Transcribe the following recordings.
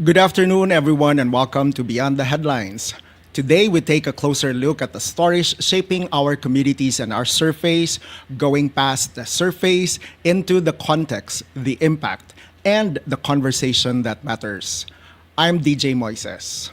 Good afternoon, everyone, and welcome to Beyond the Headlines. Today, we take a closer look at the stories shaping our communities and our surface, going past the surface into the context, the impact, and the conversation that matters. I'm DJ Moises.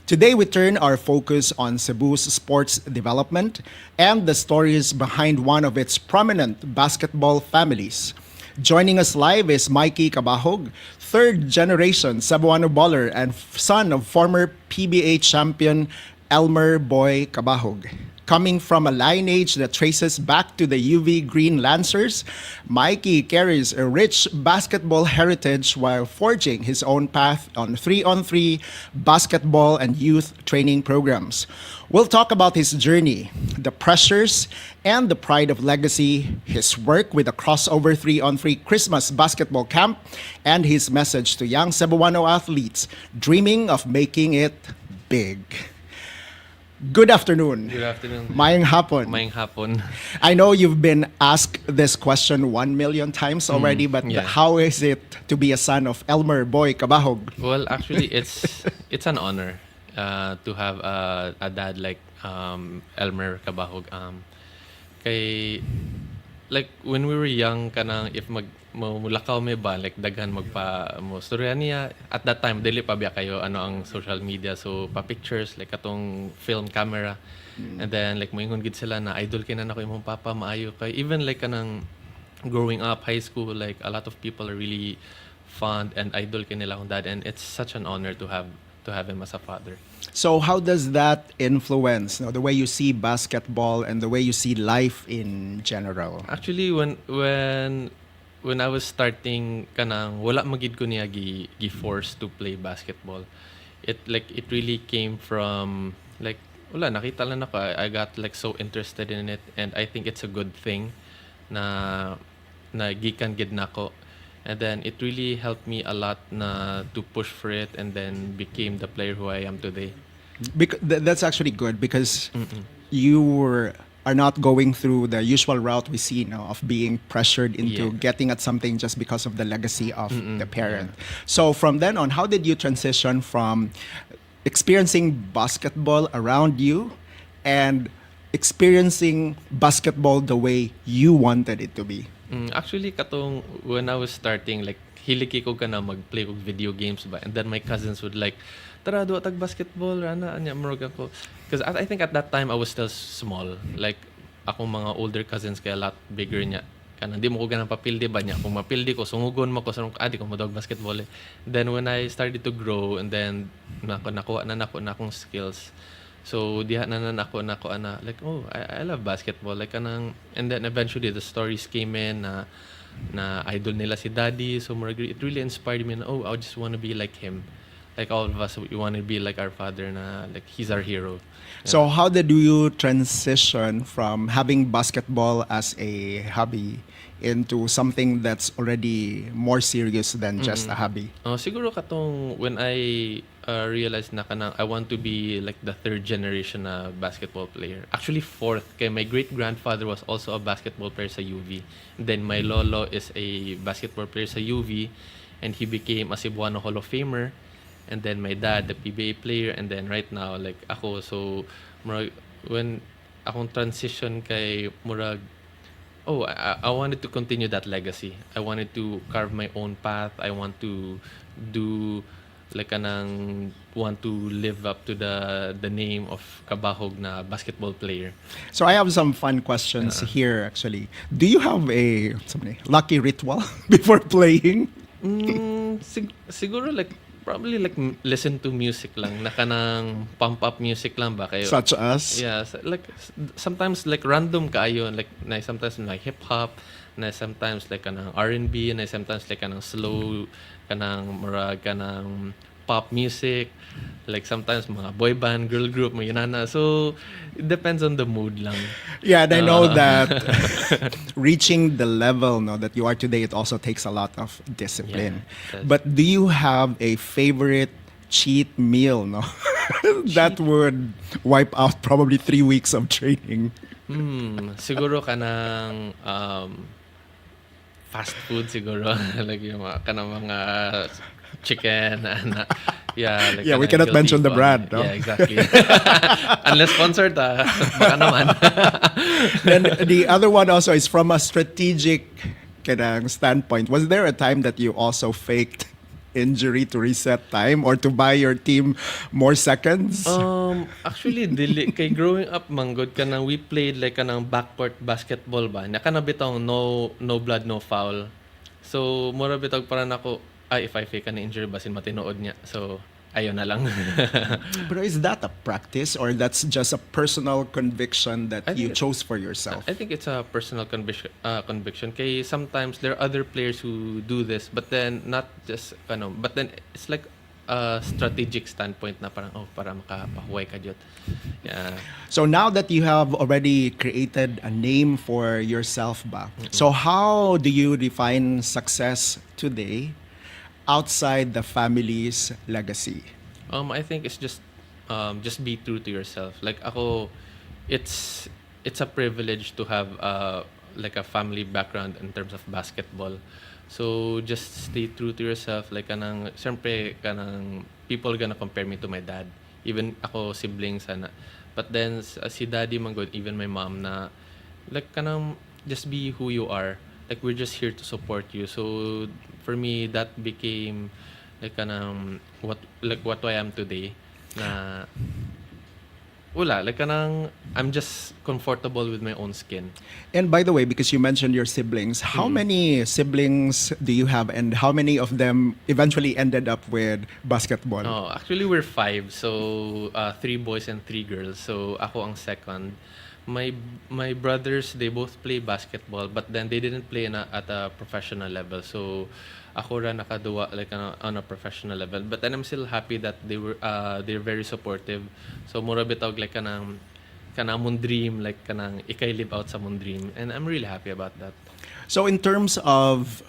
Today, we turn our focus on Cebu's sports development and the stories behind one of its prominent basketball families. Joining us live is Mikey Cabahug, third generation Cebuano baller and son of former PBA champion Elmer Boy Cabahug. Coming from a lineage that traces back to the UV Green Lancers, Mikey carries a rich basketball heritage while forging his own path on 3-on-3 basketball and youth training programs. We'll talk about his journey, the pressures, and the pride of legacy, his work with the crossover 3-on-3 Christmas basketball camp, and his message to young Cebuano athletes dreaming of making it big. Good afternoon. Good afternoon. Mayang hapon. Mayang hapon. I know you've been asked this question 1 million times already, but yeah. how is it to be a son of Elmer Boy Cabahug? Well, actually, it's an honor to have a dad like Elmer Cabahug. Kay like when we were young, kanang if mulakaw may ba like daghan magpa mo storya niya at that time dili pa biya kayo ano ang social media, so pa pictures like atong film camera. And then like moingon gid sila na idol kina nako imong papa maayo kay even like kanang growing up high school, like a lot of people are really fond and idol kinila akong dad, and it's such an honor to have him as a father. So how does that influence the way you see basketball and the way you see life in general? Actually, when I was starting kanang wala magid ko niya gi forced to play basketball. It really came from like wala nakita lang ako. I got like so interested in it, and I think it's a good thing na gikan gid nako. And then it really helped me a lot na to push for it, and then became the player who I am today. That's actually good because are not going through the usual route we see now of being pressured into getting at something just because of the legacy of the parent. Yeah. So from then on, how did you transition from experiencing basketball around you and experiencing basketball the way you wanted it to be? Actually, katong when I was starting, like hiliki ko ka na mag-play og video games ba, and then my cousins would like, tara duwa tag basketball rana anya murag ako, because I think at that time I was still small, like akong mga older cousins kaya a lot bigger niya kanang di mo ko ganang papildi ba niya, kung mapildi ko sungugon mo ko sa adi ko mo dog basketball eh. Then when I started to grow, and then nakuha na akong skills. So diha na ako ana like I love basketball like kanang, and then eventually the stories came in na idol nila si daddy, so it really inspired me na I just want to be like him, like all of us we want to be like our father na like he's our hero. So how did you transition from having basketball as a hobby into something that's already more serious than just a hobby? Siguro katong when I realized na kanang I want to be like the third generation na basketball player. Actually fourth, kay my great grandfather was also a basketball player sa UV. Then my lolo is a basketball player sa UV, and he became a Cebuano Hall of Famer. And then my dad, the PBA player, and then right now like ako. So murag, when akong transition kay murag I wanted to continue that legacy. I wanted to carve my own path. I want to do like kanang want to live up to the name of Cabahug na basketball player. So I have some fun questions here actually. Do you have a lucky ritual before playing? Siguro like probably like listen to music lang na kanang pump up music lang ba kayo. Such as? Yeah, like sometimes like random kaayo, like na sometimes like hip hop, na sometimes like kanang R&B, na sometimes like kanang slow, kanang murag kanang pop music, like sometimes mga boy band, girl group, mga yanana. So it depends on the mood lang. Yeah, and I know that reaching the level that you are today, it also takes a lot of discipline. Yeah, but do you have a favorite cheat meal that would wipe out probably 3 weeks of training? Siguro kanang fast food siguro. Like yung mga kanang mga chicken and yeah, like Yeah, we kanang cannot guilty mention the ko, brand, no? Yeah, exactly. Unless sponsored, baka naman. Then the other one also is from a strategic kanang standpoint. Was there a time that you also faked injury to reset time or to buy your team more seconds? Actually, dili kay growing up manggod ka nang we played like kanang backcourt basketball ba. Nya kana bitong no blood no foul. So mura bitog para nako ay if I fake an injury basin matinuod niya. So ayun na lang. But is that a practice or that's just a personal conviction that I you think chose for yourself? I think it's a personal conviction. Kay sometimes there are other players who do this, but then not just but then it's like a strategic standpoint na parang para makapahuway ka jud. Yeah. So now that you have already created a name for yourself ba, so how do you define success today outside the family's legacy? I think it's just be true to yourself. Like ako, it's a privilege to have like a family background in terms of basketball. So just stay true to yourself. Like kanang siyempre kanang people gonna compare me to my dad. Even ako siblings sana. But then si daddy man good, even my mom na like kanang just be who you are. Like we're just here to support you. So for me that became like kanang what I am today na wala like kanang I'm just comfortable with my own skin. And by the way, because you mentioned your siblings, how many siblings do you have and how many of them eventually ended up with basketball? Oh, actually we're five. So three boys and three girls. So ako ang second. My brothers, they both play basketball, but then they didn't play at a professional level. So ako ra nakaduwa like on a professional level. But then I'm still happy that they're very supportive. So mura bitawg like kanang mong dream, like kanang ikay live out sa mong dream, and I'm really happy about that. So in terms of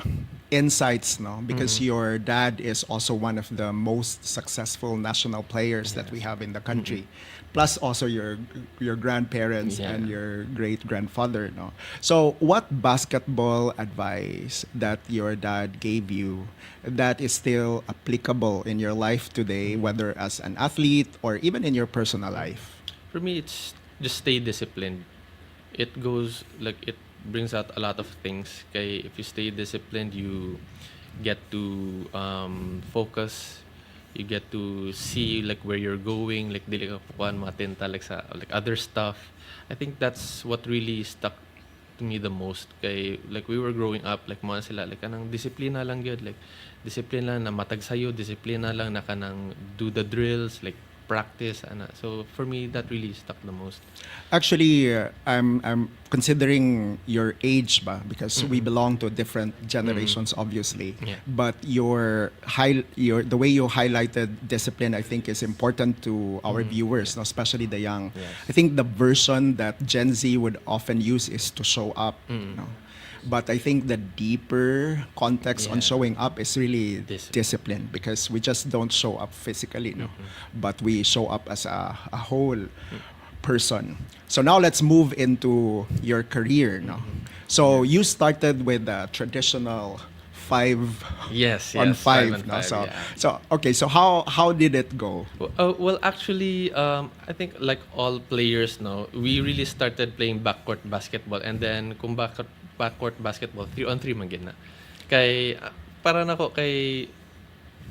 insights, no, because your dad is also one of the most successful national players that we have in the country, plus also your grandparents Yeah. and your great grandfather, no. So what basketball advice that your dad gave you that is still applicable in your life today, whether as an athlete or even in your personal life? For me, it's just stay disciplined. It goes like it brings out a lot of things. Kay if you stay disciplined, you get to focus. You get to see like where you're going. Like dili ka pukuan matinta like sa like other stuff. I think that's what really stuck to me the most. Kay like we were growing up like mga sila like kanang disiplina lang gyud like discipline lang na matag sayo, disiplina lang na kanang do the drills like practice ana. So for me that really stuck the most. Actually, I'm considering your age ba because we belong to different generations, obviously. Yeah. But the way you highlighted discipline, I think, is important to our viewers, no, especially the young. Yes. I think the version that Gen Z would often use is to show up. No? But I think the deeper context on Yeah. showing up is really Discipline. discipline because we just don't show up physically, no, but we show up as a whole person. So now let's move into your career, no. So you started with a traditional 5 Yes, on yes, 5, and no. five, So okay, so how did it go? Well, actually, I think like all players now, we really started playing backcourt basketball, and then kung backcourt basketball, 3-on-3 man gid na. Kay para nako kay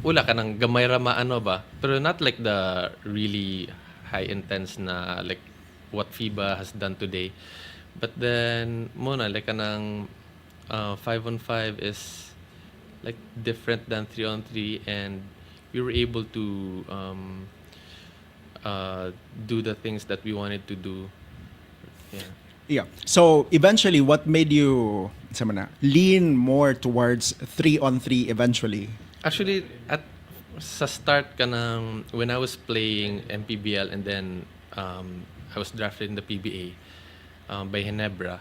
wala ka nang gamay ra maano ba, pero not like the really high intense na like what FIBA has done today. But then muna like kanang 5-on-5 is like different than 3-on-3, and we were able to do the things that we wanted to do. Yeah. Yeah. So eventually, what made you lean more towards 3-on-3 eventually? Actually, sa start ka ng, when I was playing MPBL and then I was drafted in the PBA by Ginebra.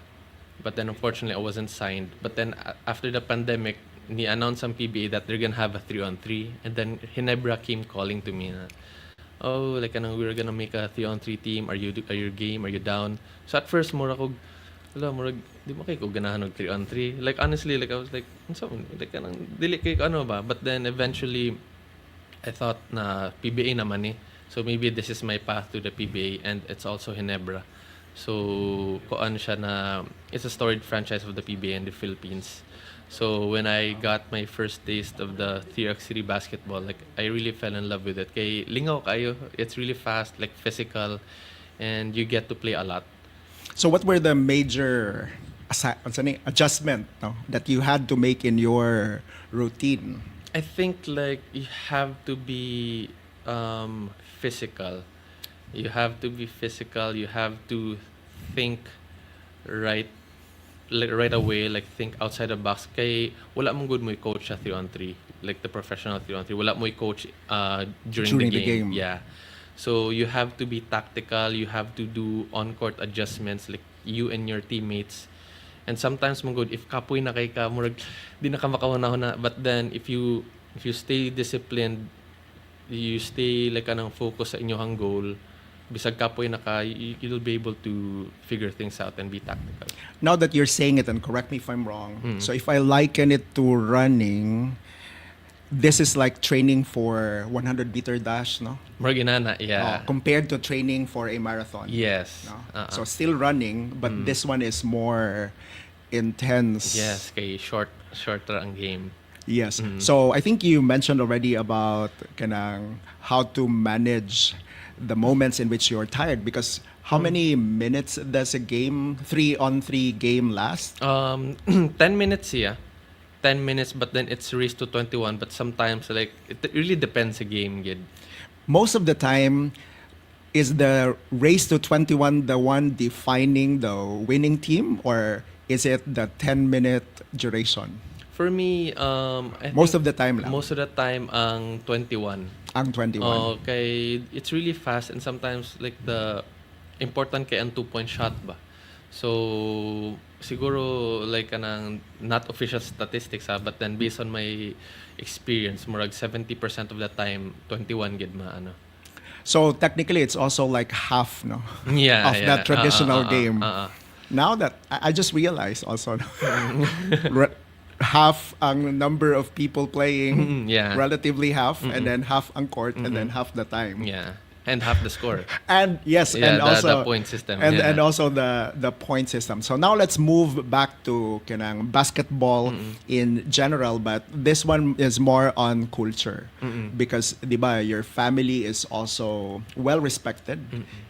But then unfortunately, I wasn't signed. But then after the pandemic, ni-announce ang PBA that they're gonna have a 3-on-3. And then Ginebra came calling to me na, oh, like we're gonna make a 3-on-3 team. Are you game? Are you down? So at first, more ako, wala murag di mo kay ko ganahan og 3 on 3. Like honestly, like I was like, unsa man like kanang dili kay ko ano ba. But then eventually I thought na PBA naman eh. So maybe this is my path to the PBA, and it's also Ginebra. So koan siya na it's a storied franchise of the PBA in the Philippines. So when I got my first taste of the 3x3 basketball, like I really fell in love with it. Kay lingaw kayo, it's really fast, like physical, and you get to play a lot. So what were the major adjustment, no, that you had to make in your routine? I think like you have to be physical. You have to be physical. You have to think right like right away, like think outside the box. Kay wala mong good mo coach sa 3 on 3, like the professional 3 on 3. Wala mo coach during the game. Yeah. So you have to be tactical. You have to do on-court adjustments, like you and your teammates. And sometimes mong good if kapoy na kay ka murag di na ka makaunahon na, but then if you stay disciplined, you stay like kanang focus sa inyong goal, bisag kapoy na ka, you'll be able to figure things out and be tactical. Now that you're saying it, and correct me if I'm wrong, so if I liken it to running, this is like training for 100-meter dash, no? Murag inana, yeah. Compared to training for a marathon. Yes. No? So still running, but this one is more intense. Yes, kay shorter ang game. Yes. So I think you mentioned already about kanang how to manage the moments in which you're tired, because how many minutes does a game, 3 on 3 game last? 10 minutes, yeah. 10 minutes, but then it's raised to 21. But sometimes, like, it really depends a game, gid. Most of the time, is the race to 21 the one defining the winning team, or is it the 10-minute duration? For me, Most of the time lang. most of the time, ang 21. Ang 21. Okay, it's really fast, and sometimes, like, the important kay ang 2-point shot ba. So, siguro, like, kanang not official statistics but then based on my experience, murag 70% of the time, 21 gid ano. So technically, it's also like half, no, Yeah, of yeah. that traditional game. Uh. Now that I just realized also, no, half ang number of people playing, Yeah. relatively half, and then half ang court, and then half the time. Yeah. And half the score. And yes, Yeah, and also the point system. and yeah. and also the point system. So now let's move back to kanang basketball in general, but this one is more on culture, because di ba, your family is also well respected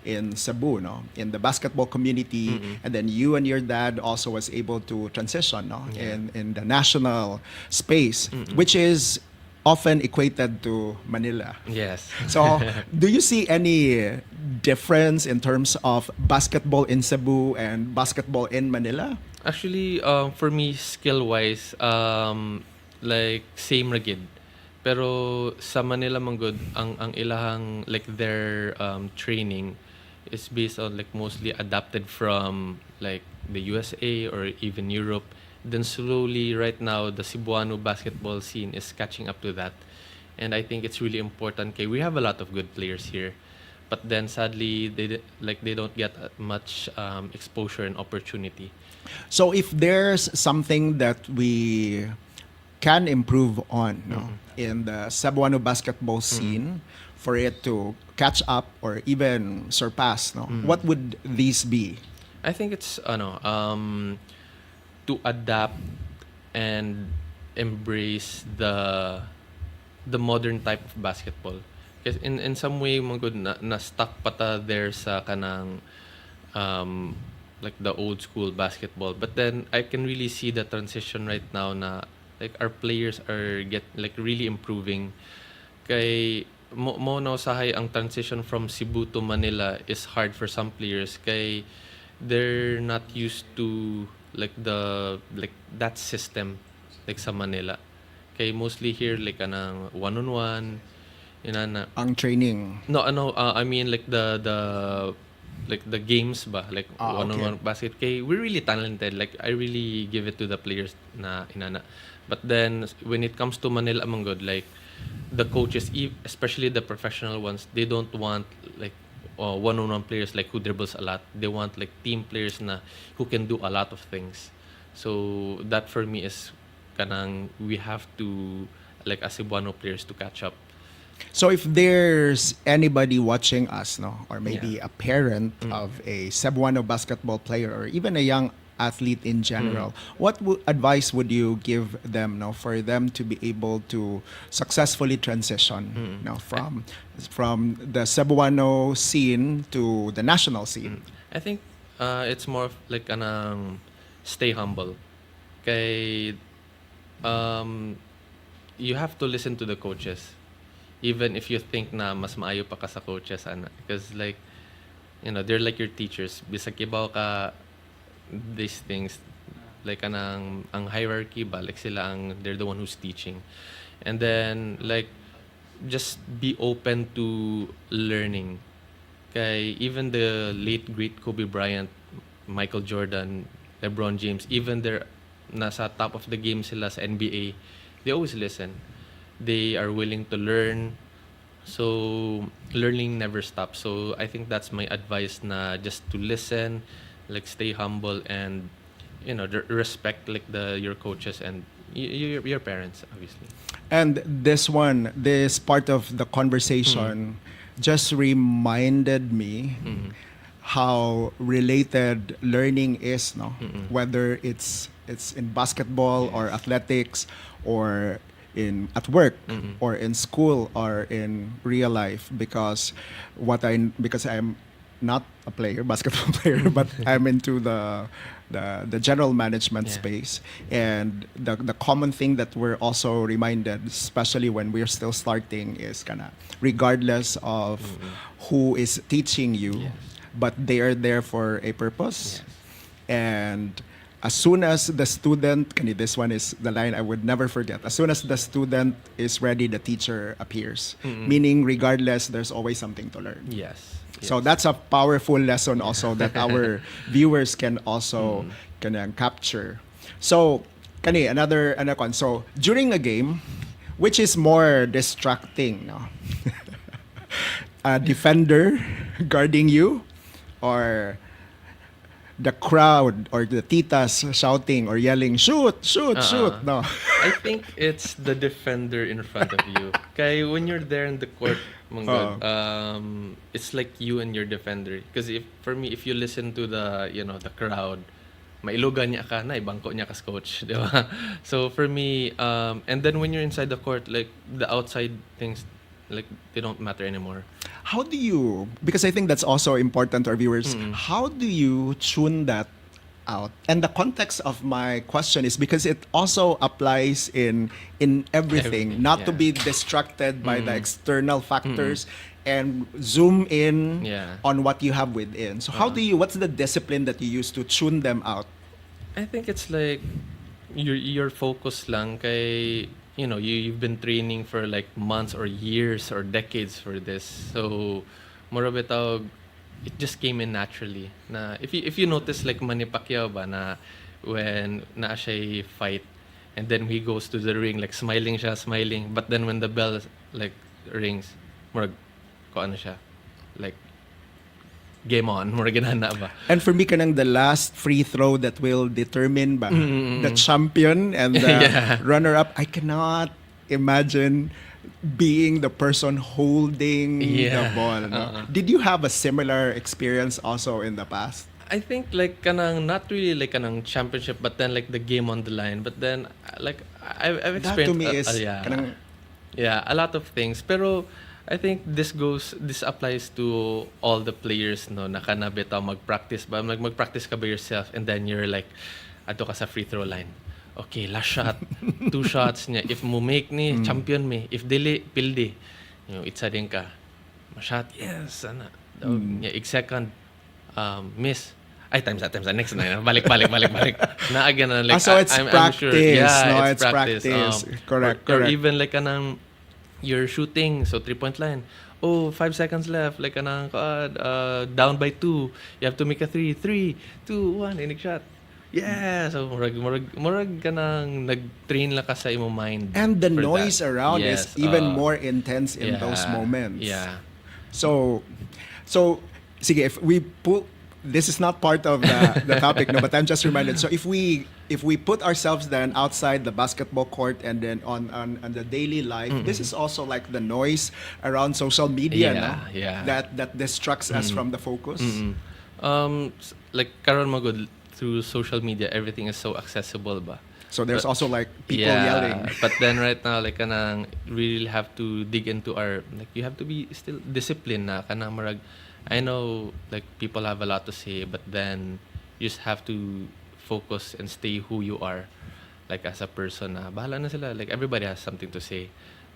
in Cebu, no, in the basketball community, and then you and your dad also was able to transition, no, in the national space, which is often equated to Manila. Yes. So, do you see any difference in terms of basketball in Cebu and basketball in Manila? Actually, for me, skill-wise, like, same ra gid. Pero sa Manila manggod, ang ilahang, like, their training is based on, like, mostly adapted from, like, the USA or even Europe. Then slowly, right now, the Cebuano basketball scene is catching up to that. And I think it's really important. Okay, we have a lot of good players here. But then sadly, they don't get much exposure and opportunity. So, if there's something that we can improve on, no, in the Cebuano basketball scene for it to catch up or even surpass, no, what would these be? I think it's to adapt and embrace the modern type of basketball. Kasi in some way mga good na stuck pa ta there sa kanang like the old school basketball. But then I can really see the transition right now na like our players are really improving. Kay mo na usahay ang transition from Cebu to Manila is hard for some players kay they're not used to like that system like sa Manila. Kay mostly here like kanang one-on-one inana. Ang training. No, I mean like the games ba like one-on-one basket. Kay we're really talented. Like I really give it to the players na inana. But then when it comes to Manila manggod, like the coaches, especially the professional ones, they don't want like one-on-one players like who dribbles a lot. They want like team players na who can do a lot of things. So that for me is kanang we have to like as Cebuano players to catch up. So if there's anybody watching us, no, or maybe Yeah. a parent of a Cebuano basketball player or even a young athlete in general, what advice would you give them, no, for them to be able to successfully transition, no, from the Cebuano scene to the national scene? I think it's more of like kanang stay humble. Kay you have to listen to the coaches. Even if you think na mas maayo pa ka sa coaches, ana. Because like, they're like your teachers. Bisag ibaw ka these things, like ang hierarchy ba, like they're the one who's teaching. And then like, just be open to learning. Kay even the late great Kobe Bryant, Michael Jordan, LeBron James, even they're nasa top of the game sila sa NBA, they always listen. They are willing to learn. So learning never stops. So I think that's my advice na just to listen, like stay humble and respect like your coaches and your parents obviously. And this part of the conversation just reminded me how related learning is, no? Whether it's in basketball or athletics or at work or in school or in real life, because I'm not a player, basketball player, but I'm into the general management space. And the common thing that we're also reminded, especially when we're still starting, is regardless of who is teaching you, but they are there for a purpose. And as soon as the student, this one is the line I would never forget. As soon as the student is ready, the teacher appears. Meaning, regardless, there's always something to learn. Yes. So that's a powerful lesson also that our viewers can also capture. So, another one. So, during a game, which is more distracting, no? A defender guarding you, or the crowd or the titas shouting or yelling, shoot, shoot, shoot. No. I think it's the defender in front of you. Kaya when you're there in the court, it's like you and your defender. Because for me, if you listen to the crowd, mailugan niya ka na, ibangko niya ka as coach, di ba? So for me, and then when you're inside the court, like the outside things, like they don't matter anymore. How do you, because I think that's also important to our viewers, how do you tune that out? And the context of my question is because it also applies in everything, not to be distracted by the external factors and zoom in on what you have within. So what's the discipline that you use to tune them out? I think it's like your focus lang kay you've been training for like months or years or decades for this. So more of it it just came in naturally. Na if you notice like Manny Pacquiao ba na when na siya fight and then he goes to the ring like smiling, but then when the bell like rings, murag ko ano siya like game on, murag ganana ba. And for me kanang the last free throw that will determine ba the champion and the runner up. I cannot imagine being the person holding the ball. No? Did you have a similar experience also in the past? I think like kanang not really like kanang championship, but then like the game on the line. But then like I've experienced that to me is kanang, a lot of things. Pero I think this applies to all the players no na kanabitaw magpractice ba magpractice ka by yourself and then you're like ato ka sa free throw line. Okay, last shot, 2 shots niya. If mo make ni champion me, if dili pildi, itsa din ka. Ma-shot, yes, ana. Second miss. Ay, times that. Next na. Balik. Na again na like so it's practice. I'm sure. Yeah, it's practice. Correct. Or even like kanang you're shooting, so 3-point line. Oh, 5 seconds left. Like kanang down by 2. You have to make a 3. 3, 2, 1, inig shot. Yeah, so murag kanang nag-train lang ka sa imo mind. And the noise around is even more intense in those moments. Yeah. So sige, if we put, this is not part of the topic, no, but I'm just reminded. So if we put ourselves then outside the basketball court and then on the daily life, this is also like the noise around social media, no? Yeah. That distracts us from the focus. Like karon magud through social media, everything is so accessible ba. So there's But- also like people yelling. But then right now, like kanang really have to dig into our, like you have to be still disciplined na kanang marag. I know like people have a lot to say, but then you just have to focus and stay who you are, like as a person. Na bahala na sila. Like everybody has something to say,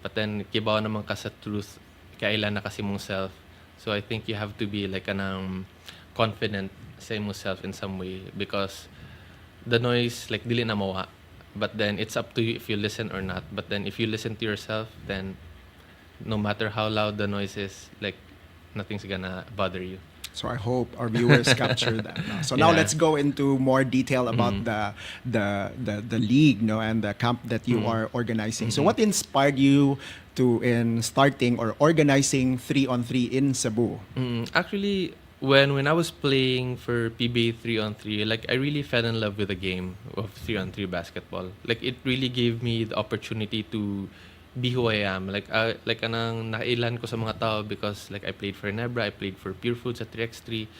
but then kibaw naman ka sa truth, kailan na kasi mong self. So I think you have to be like kanang confident sa imong self in some way because the noise like dili na mawa. But then it's up to you if you listen or not. But then if you listen to yourself, then no matter how loud the noise is, like nothing's gonna bother you. So I hope our viewers capture that. No? So now Yeah. let's go into more detail about the league, no, and the camp that you are organizing. So what inspired you to in starting or organizing 3-on-3 in Cebu? Actually, when I was playing for PBA 3-on-3, like I really fell in love with the game of 3-on-3 basketball. Like it really gave me the opportunity to be who I am. Like anang nakailan ko sa mga tao because like I played for Nebra, I played for Pure Foods at 3x3.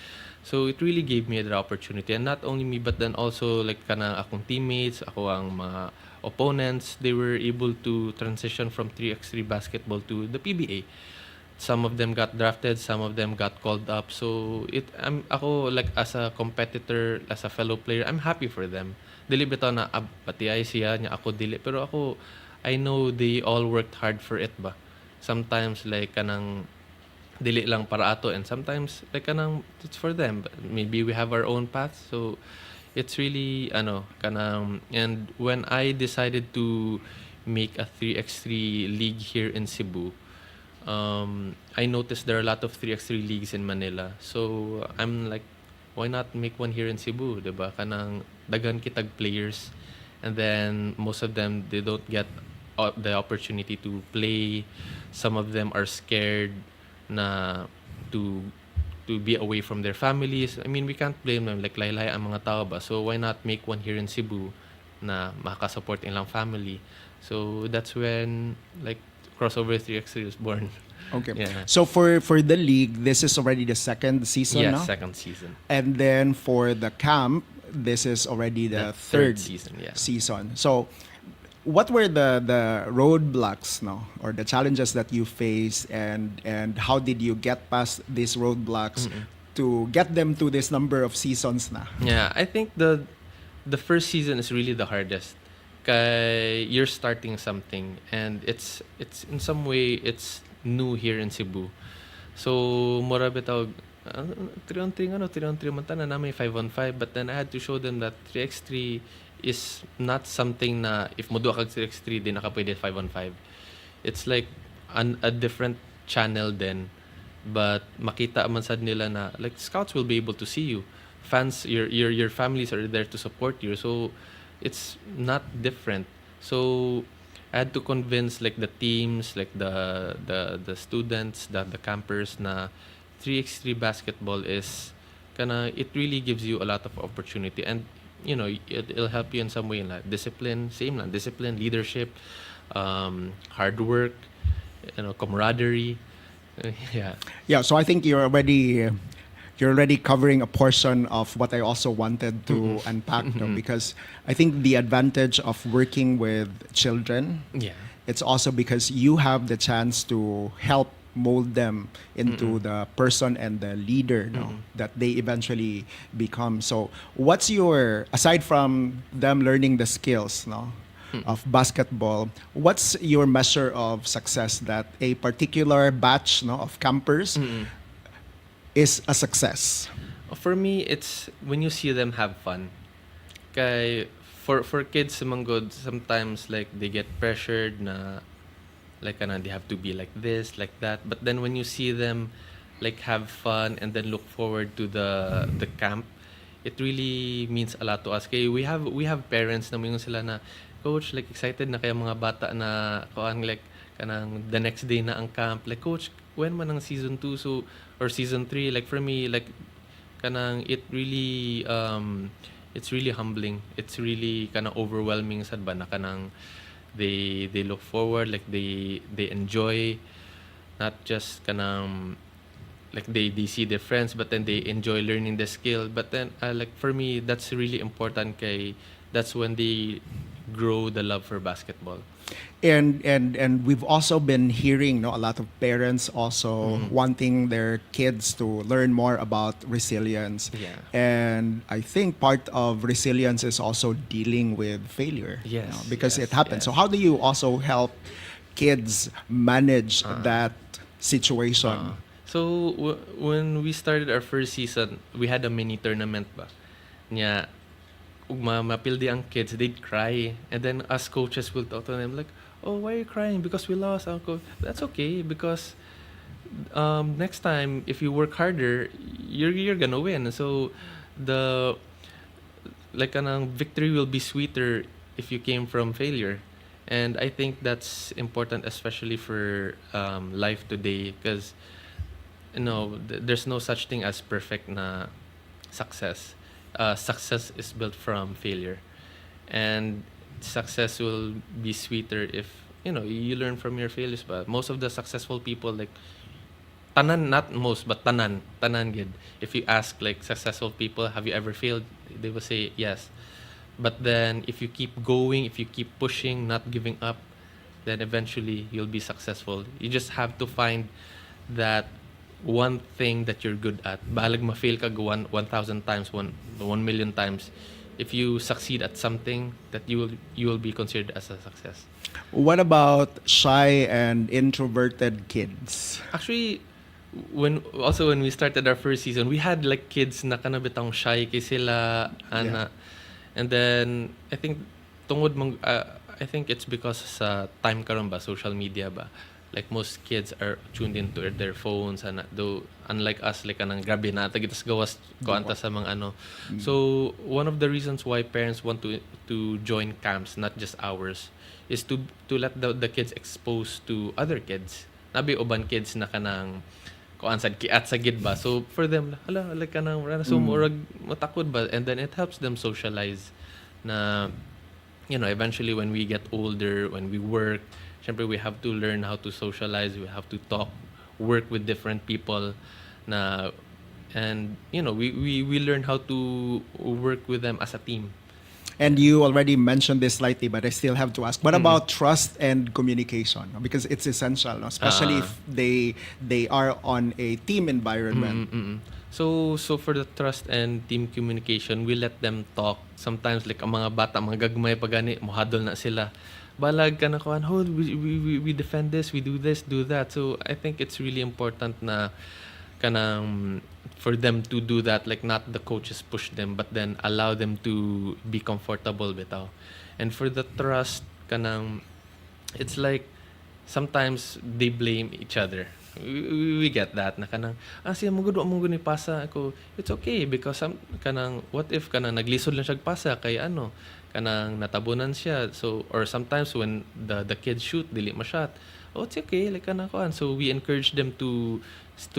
So it really gave me the opportunity, and not only me but then also like kanang akong teammates, ako ang mga opponents, they were able to transition from 3x3 basketball to the PBA. Some of them got drafted, some of them got called up. So ako like as a competitor, as a fellow player, I'm happy for them. Dili bitaw na pati ay siya niya ako dili, pero ako I know they all worked hard for it ba. Sometimes like kanang dili lang para ato, and sometimes like kanang it's for them. But maybe we have our own paths. So it's really kanang, and when I decided to make a 3x3 league here in Cebu, I noticed there are a lot of 3x3 leagues in Manila. So I'm like, why not make one here in Cebu, diba? Kanang dagan kitag players, and then most of them they don't get the opportunity to play. Some of them are scared na to be away from their families. I mean, we can't blame them, like laylay ang mga tao ba. So why not make one here in Cebu na makasupport ilang family. So that's when like crossover 3x3 was born. Okay. Yeah. So for the league, this is already the second season, Yeah, no? second season. And then for the camp, this is already the third season, yeah. season. So what were the roadblocks, no, or the challenges that you faced, and how did you get past these roadblocks to get them to this number of seasons na? Yeah, I think the first season is really the hardest. Kay you're starting something, and it's in some way it's new here in Cebu. So mura bitaw 3-on-3 3-on-3 man tanan na may 5-on-5, but then I had to show them that 3x3 is not something na if mo duha kag 3x3 di naka pwede 5-on-5. It's like a different channel then, but makita man sad nila na like scouts will be able to see you. Fans, your families are there to support you. So it's not different. So I had to convince like the teams, like the students, the campers na 3x3 basketball is it really gives you a lot of opportunity, and it'll help you in some way, like discipline, same lang, discipline, leadership, hard work, camaraderie. Yeah, so I think you're already covering a portion of what I also wanted to unpack, no? Because I think the advantage of working with children, it's also because you have the chance to help mold them into the person and the leader, no, that they eventually become. So what's your, aside from them learning the skills, no, of basketball, what's your measure of success that a particular batch, no, of campers is a success? For me, it's when you see them have fun. Kay for kids manggod, sometimes like they get pressured na like they have to be like this, like that. But then when you see them like have fun and then look forward to the camp, it really means a lot to us. Kay we have parents na mingon sila na, coach, like excited na kaya mga bata na kuan like kanang the next day na ang camp, like coach, when man ang season 2 so or season 3, like for me, like kanang it's really humbling, it's really kanang overwhelming sad ba na kanang they look forward, like they enjoy, not just kanang like they see their friends, but then they enjoy learning the skill. But then like for me, that's really important kay that's when they grow the love for basketball. And we've also been hearing, no, a lot of parents also wanting their kids to learn more about resilience. Yeah. And I think part of resilience is also dealing with failure. Yes, Because yes, it happens. So yes. how do you also help kids manage that situation? So when we started our first season, we had a mini tournament ba. Nya ug mapildi ang kids, they'd cry, and then us coaches will talk to them like, "Oh, why are you crying? Because we lost." Uncle, that's okay because next time if you work harder, you're gonna win. So the like kanang victory will be sweeter if you came from failure. And I think that's important, especially for life today, because there's no such thing as perfect na success. Success is built from failure, and success will be sweeter if you learn from your failures. But most of the successful people, like tanan, not most, but tanan gid. If you ask like successful people, have you ever failed? They will say yes. But then if you keep going, if you keep pushing, not giving up, then eventually you'll be successful. You just have to find that one thing that you're good at. Balag ma-fail ka 1,000 times, 1,000,000 times. If you succeed at something, that you will be considered as a success. What about shy and introverted kids? Actually, when we started our first season, we had like kids na kanabitang shy kay sila ana. And then I think I think it's because sa time karon ba, social media ba, like most kids are tuned into their phones, and though unlike us, like kanang grabe na tagitas gawas ko anta sa mga ano. So one of the reasons why parents want to join camps, not just ours, is to let the kids exposed to other kids. Nabi uban kids na kanang kuan sad kiat sa gid ba. So for them, hala like kanang so murag matakod ba, and then it helps them socialize na eventually when we get older, when we work, syempre we have to learn how to socialize, we have to talk, work with different people na, and we learn how to work with them as a team. And you already mentioned this slightly, but I still have to ask, what about trust and communication? Because it's essential, no? Especially if they are on a team environment. So for the trust and team communication, we let them talk. Sometimes like ang mga bata, mga gagmay pagani, mohadol na sila. Balag ka na kuan, oh, we defend this, we do this, do that. So I think it's really important na kanang for them to do that, like not the coaches push them, but then allow them to be comfortable bitaw. And for the trust, kanang it's like sometimes they blame each other. We get that na kanang siya mugod ni pasa ako, it's okay because kanang what if kanang naglisod lang siya pasa kay kanang natabunan siya. So or sometimes when the kids shoot dili ma-shot, it's okay like kanang kuan. So we encourage them to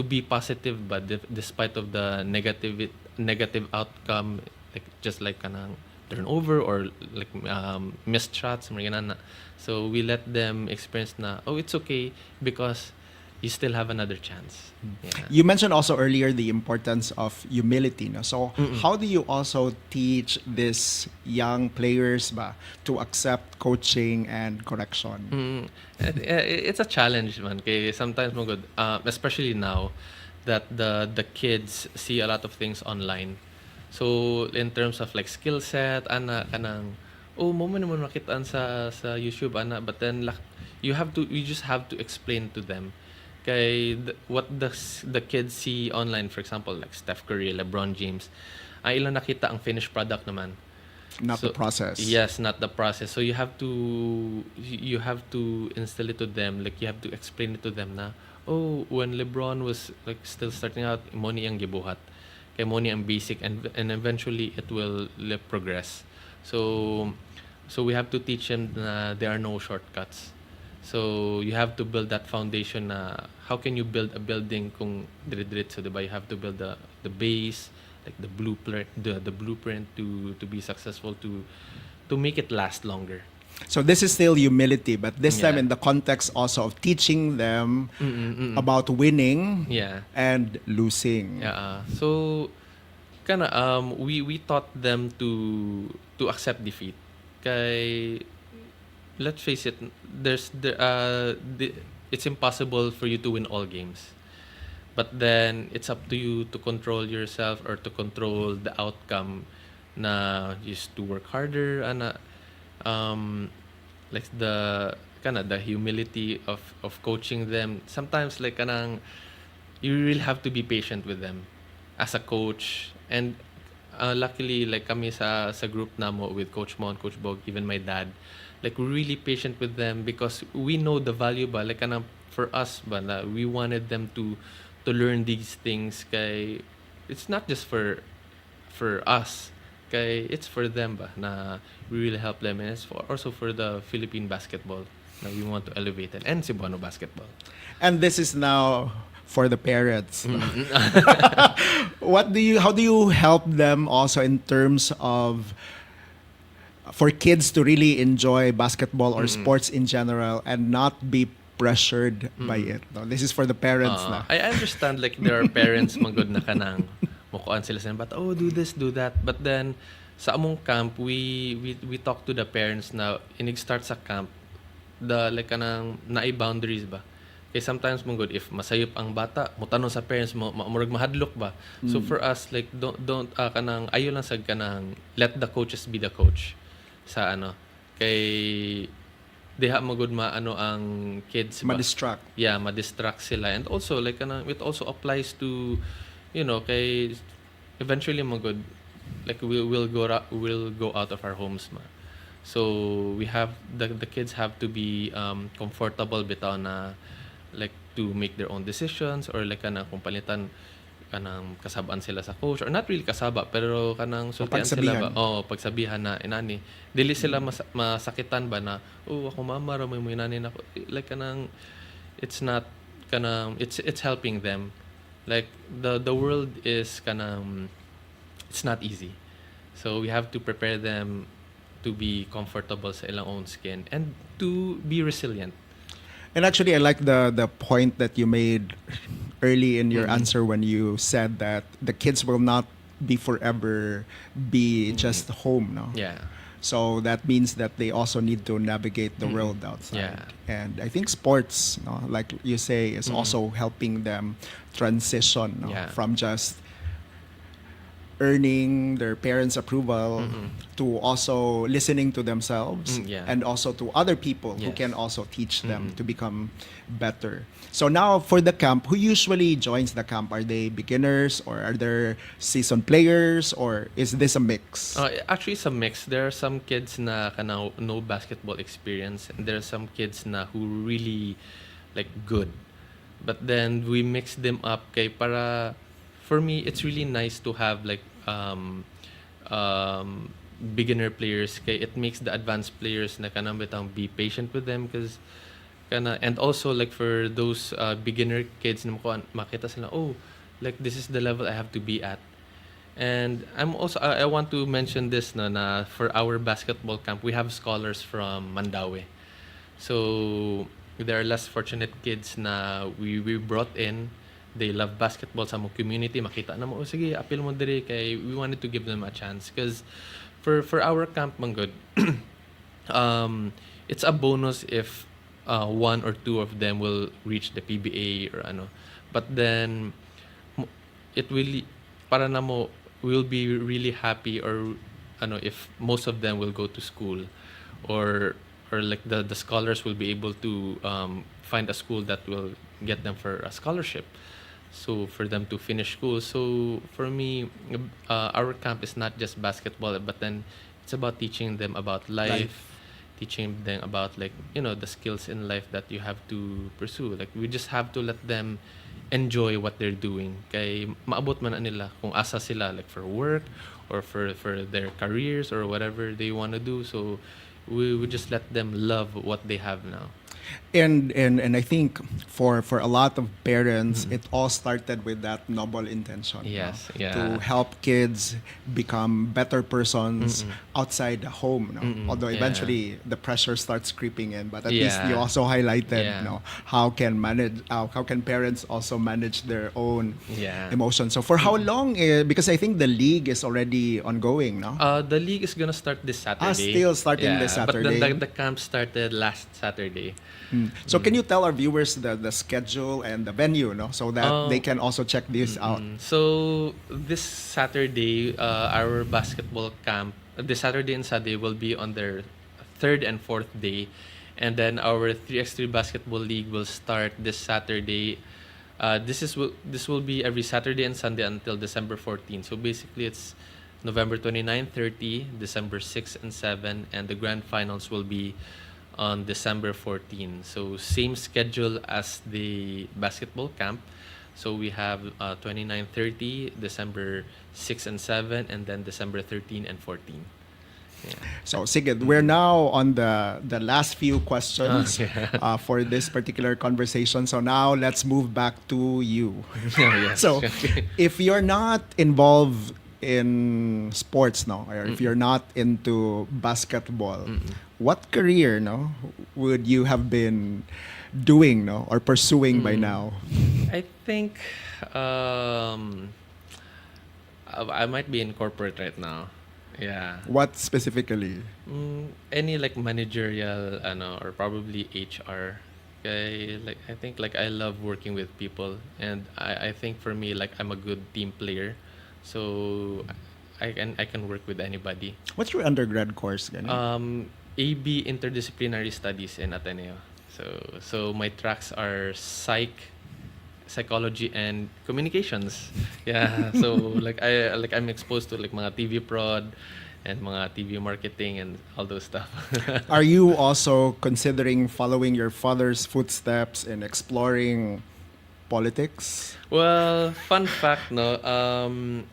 be positive, but despite of the negative outcome, like just like kanang turnover or like missed shots mga ganun na. So we let them experience na it's okay because you still have another chance. Yeah. You mentioned also earlier the importance of humility. No? So how do you also teach these young players to accept coaching and correction? It's a challenge, man. Kay sometimes mo good, especially now that the kids see a lot of things online. So in terms of like skill set, kanang mo naman makitaan sa YouTube but then you just have to explain to them kay what the kids see online, for example like Steph Curry, LeBron James, ilang nakita ang finished product naman, not the process. Yes, not the process. So you have to instill it to them, like you have to explain it to them na when LeBron was like still starting out, mo ni ang gibuhat kay mo ni ang basic, and eventually it will progress. So we have to teach them na there are no shortcuts. So you have to build that foundation na how can you build a building kung dire-diretso, diba? You have to build the base, like the blueprint to be successful, to make it last longer. So this is still humility, but this time Yeah. in the context also of teaching them about winning Yeah. and losing. Yeah. So kinda we taught them to accept defeat. Kay let's face it, it's impossible for you to win all games. But then it's up to you to control yourself or to control the outcome na just to work harder and like the humility of coaching them. Sometimes like kanang you really have to be patient with them as a coach. And luckily like kami sa group namo with Coach Mon, Coach Bog, even my dad, like we're really patient with them because we know the value ba like kanang for us ba na we wanted them to learn these things kay it's not just for us, kay it's for them ba na we really help them, and it's also for the Philippine basketball na we want to elevate it, and Cebuano basketball. And this is now for the parents. Mm-hmm. How do you help them also in terms of for kids to really enjoy basketball or sports in general and not be pressured by it? No? This is for the parents na. I understand like there are parents magod na kanang mukuan sila sa but do this, do that, but then sa among camp we talk to the parents na inig start sa camp the like kanang naay boundaries ba kay sometimes mong if masayop ang bata mutanong sa parents mo murag mahadlok ba. So for us like don't kanang ayo lang sad kanang let the coaches be the coach sa kay diha magud maano ang kids ba. Ma-distract. Yeah, ma-distract sila. And also like kanang it also applies to kay eventually magud like we'll go out of our homes ma. So we have the kids have to be comfortable bitaw na like to make their own decisions, or like kanang kung palitan kanang kasabaan sila sa coach, or not really kasaba pero kanang sultian sila ba pagsabihan na inani dili sila masakitan ba na ako mama ra mo inani na like kanang it's not kanang it's helping them like the world is kanang it's not easy, so we have to prepare them to be comfortable sa ilang own skin and to be resilient. And actually, I like the point that you made early in your answer when you said that the kids will not be forever be just home, no? Yeah. So that means that they also need to navigate the world outside. Yeah. And I think sports, no, like you say, is also helping them transition no, Yeah. from just earning their parents' approval to also listening to themselves Yeah. and also to other people who Yes. can also teach them to become better. So now for the camp, who usually joins the camp? Are they beginners or are there seasoned players, or is this a mix? Actually, it's a mix. There are some kids na kanang no basketball experience, and there are some kids na who really like good. But then we mix them up kay para for me it's really nice to have like beginner players kay it makes the advanced players na kanang bitang be patient with them because and also like for those beginner kids na makita sila like this is the level I have to be at. And I want to mention this na for our basketball camp we have scholars from Mandaue. So there are less fortunate kids na we brought in. They love basketball sa among community. Makita na mo, sige, appeal mo diri kay we wanted to give them a chance because for our camp manggod it's a bonus if one or two of them will reach the PBA or ano. But then it will para na mo we'll be really happy or ano if most of them will go to school or like the scholars will be able to find a school that will get them for a scholarship. So for them to finish school. So for me, our camp is not just basketball, but then it's about teaching them about life. Teaching them about like the skills in life that you have to pursue. Like we just have to let them enjoy what they're doing. Kay maabot man na nila kung asa sila like for work or for their careers or whatever they want to do. So we would just let them love what they have now. And I think for a lot of parents, it all started with that noble intention, no? Yes, yeah. To help kids become better persons outside the home, no? Although Yeah. eventually the pressure starts creeping in, but at least you Yeah. also highlighted, Yeah. no, how can parents also manage their own Yeah. emotions. So for how long? Because I think the league is already ongoing, no? The league is gonna start this Saturday. Still starting this Yeah, but then Saturday. the camp started last Saturday. So can you tell our viewers the schedule and the venue, no, so that they Um, can also check this out? so this Saturday, our basketball camp, this Saturday and Sunday will be on their third and fourth day, and then our 3x3 basketball league will start this Saturday. This will be every Saturday and Sunday until December 14th. So basically, it's November 29, 30, December 6 and 7, and the grand finals will be on December 14. So same schedule as the basketball camp. So we have 29, 30, December 6 and 7, and then December 13 and 14. Yeah. So sige, we're now on the last few questions for this particular conversation. So now let's move back to you. Yes. So if you're not involved in sports, no, or if you're not into basketball, what career, no, would you have been doing, no, or pursuing by now? I think I might be in corporate right now. Yeah. What specifically? Any like managerial, ano, or probably HR. Okay, like I think like I love working with people, and I think for me like I'm a good team player, so I can work with anybody. What's your undergrad course, ganun? AB Interdisciplinary Studies in Ateneo. So my tracks are psychology and communications. Yeah. So I'm exposed to like mga TV prod and mga TV marketing and all those stuff. Are you also considering following your father's footsteps and exploring politics? Well, fun fact, no,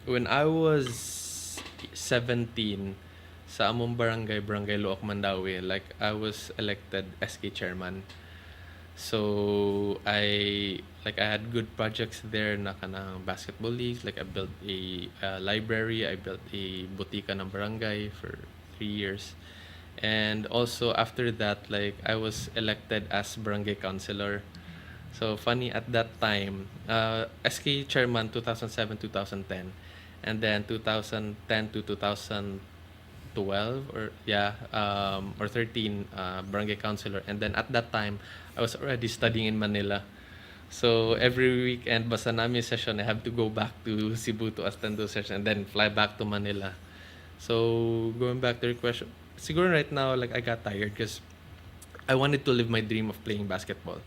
when I was 17, sa among barangay Luok Mandawi, like I was elected SK chairman. So I had good projects there na kanang basketball leagues. Like I built a library, I built a butika ng barangay for 3 years. And also after that, like I was elected as barangay councilor. So funny at that time, SK chairman 2007 2010, and then 2010 to 2012 or 13 barangay councilor, and then at that time I was already studying in Manila. So every weekend basta namin session I have to go back to Cebu to attend those sessions and then fly back to Manila. So going back to your question, siguro right now like I got tired because I wanted to live my dream of playing basketball.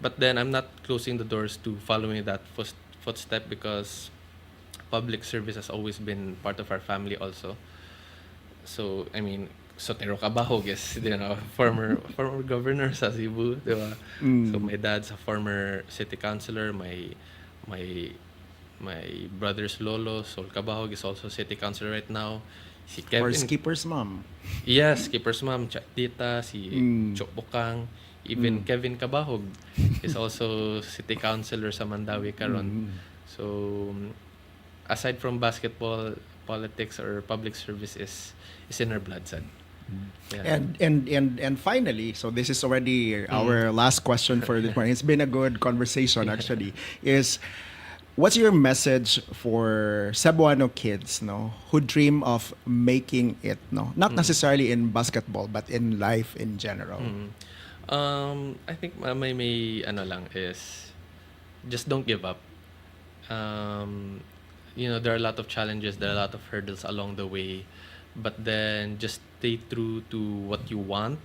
But then I'm not closing the doors to following that footstep because public service has always been part of our family also. So, I mean, Sotero Cabahug is, former governor sa Cebu, di ba? So, my dad's a former city councilor. My my brother's lolo, Sol Cabahug, is also city councilor right now. Si Or Kevin, skipper's mom? yes, Skipper's mom, Tita, si Chok Bukang, even Kevin Cabahug is also city councilor sa Mandawi karon. So, aside from basketball, politics or public service is in our blood, son. Yeah. And finally, so this is already our last question for this morning. It's been a good conversation actually. Is what's your message for Cebuano kids, no, who dream of making it, no, not necessarily in basketball but in life in general? I think may ano lang is just don't give up. There are a lot of challenges, there are a lot of hurdles along the way, but then just stay true to what you want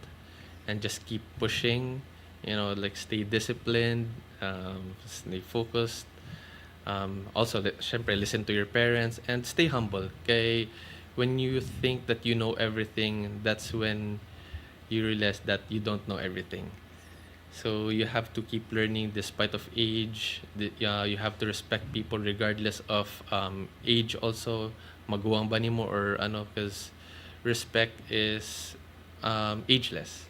and just keep pushing. Like stay disciplined, stay focused. Also, syempre, listen to your parents and stay humble. Okay, when you think that you know everything, that's when you realize that you don't know everything. So you have to keep learning despite of age. You have to respect people regardless of age also. Maguwang ba nimo or ano, because respect is ageless.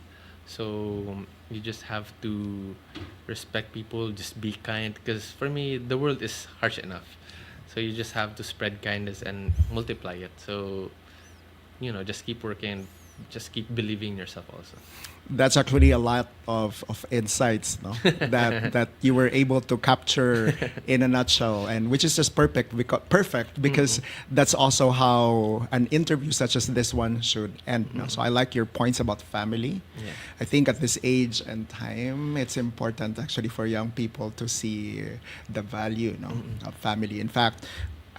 So You just have to respect people, just be kind. Because for me, the world is harsh enough. So you just have to spread kindness and multiply it. So, just keep working, just keep believing in yourself also. That's actually a lot of insights, no? that you were able to capture in a nutshell, and which is just perfect because that's also how an interview such as this one should end. No? So I like your points about family. Yeah. I think at this age and time, it's important actually for young people to see the value, of family. In fact,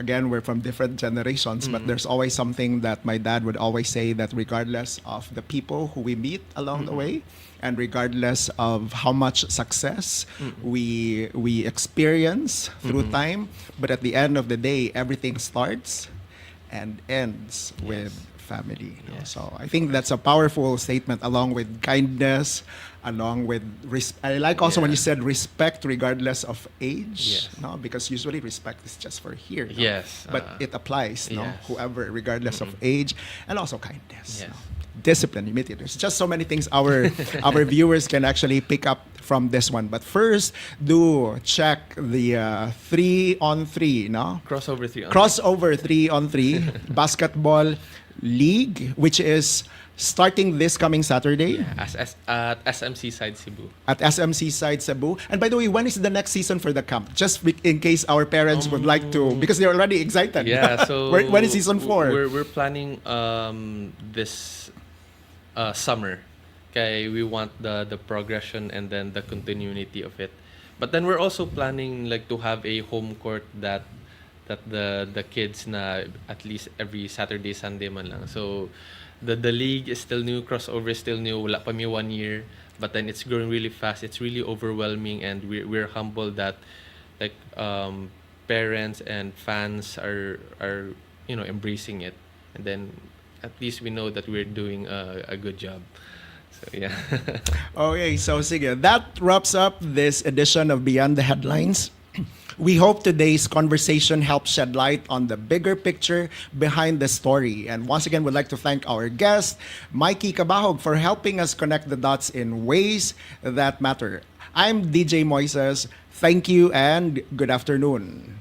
again, we're from different generations, but there's always something that my dad would always say, that regardless of the people who we meet along the way, and regardless of how much success we experience through time, but at the end of the day, everything starts and ends with family. Yes. So I think that's a powerful statement, along with kindness, along with I like also when you said respect regardless of age, Yes. because usually respect is just for here. Yes, But it applies, yes. whoever, regardless of age, and also kindness. Yes. Discipline, humility. There's just so many things our our viewers can actually pick up from this one. But first, do check the 3-on-3, no? Crossover 3 on Crossover 3-on-3 basketball league, which is starting this coming Saturday at SMC side Cebu. at SMC side Cebu. And by the way, when is the next season for the camp? Just in case our parents would like to, because they're already excited. Yeah, so when is season 4? We're planning this summer. Okay, we want the progression and then the continuity of it. But then we're also planning like to have a home court that the kids na at least every Saturday, Sunday man lang. So the league is still new, crossover is still new, wala pa mi 1 year, but then it's growing really fast. It's really overwhelming, and we're humbled that like parents and fans are embracing it, and then at least we know that we're doing a good job. So yeah. Okay, so sige, that wraps up this edition of Beyond the Headlines. We hope today's conversation helps shed light on the bigger picture behind the story. And once again, we'd like to thank our guest, Mikey Cabahug, for helping us connect the dots in ways that matter. I'm DJ Moises. Thank you and good afternoon.